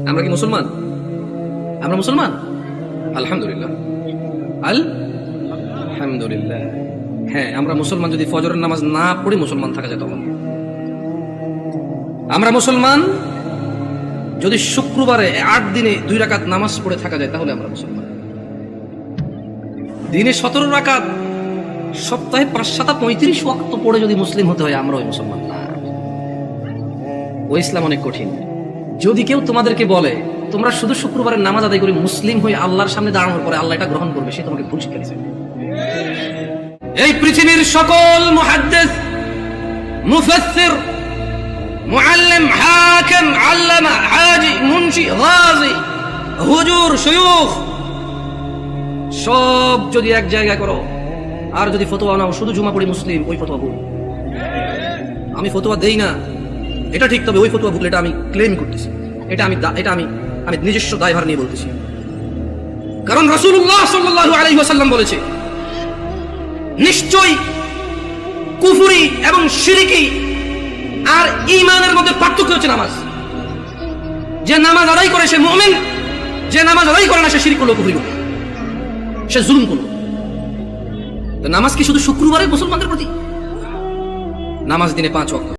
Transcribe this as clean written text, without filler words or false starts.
আমরা কি মুসলমান? আমরা মুসলমান? আলহামদুলিল্লাহ, আলহামদুলিল্লাহ। হ্যাঁ, আমরা মুসলমান যদি ফজরের নামাজ না পড়ে মুসলমান থাকা যায় তখন। আমরা মুসলমান যদি শুক্রবারে 8 দিনে 2 রাকাত নামাজ পড়ে থাকা যায় তাহলে আমরা মুসলমান। দিনে 17 রাকাত, সপ্তাহে 5-7-35 ওয়াক্ত পড়ে যদি মুসলিম হতে হয় আমরা ওই মুসলমান না। ওই ইসলাম অনেক কঠিন। যদি কেউ তোমাদেরকে বলে তোমরা শুধু শুক্রবারের নামাজ আদায় করে মুসলিম হয়ে আল্লাহর সামনে দাঁড়ানোর পরে আল্লাহ এটা গ্রহণ করবে, সে তোমাকে ভুল শিক্ষা দিয়েছে। এই পৃথিবীর সকল মুহাদ্দিস, মুফাসসির, মুআল্লিম, হাকিম, আল্লামা, হাজি, মুনশি, গাজী, হুজুর, শায়খ সব যদি এক জায়গায় করো আর যদি ফতোয়া নাও শুধু জুমা পড়ি মুসলিম, ওই ফতোয়া ভুল। আমি ফতোয়া দেই না এটা ঠিক, তবে ওই ফতোয়া ভুল, এটা আমি ক্লেম করতেছি, এটা আমি নিজস্ব দায়ভার নিয়ে বলতেছি। কারণ রাসূলুল্লাহ সাল্লাল্লাহু আলাইহি ওয়াসাল্লাম বলেছে, নিশ্চয়ই কুফরি এবং শিরকি আর ঈমানের মধ্যে পার্থক্য হচ্ছে নামাজ। যে নামাজ আদায় করে সে মুমিন, যে নামাজ আদায় করে না সে শিরক করলো, কুফরি করলো, সে জুলুম করলো। নামাজ কি শুধু শুক্রবারে মুসলমানদের প্রতি? নামাজ দিনে 5 ওয়াক্ত।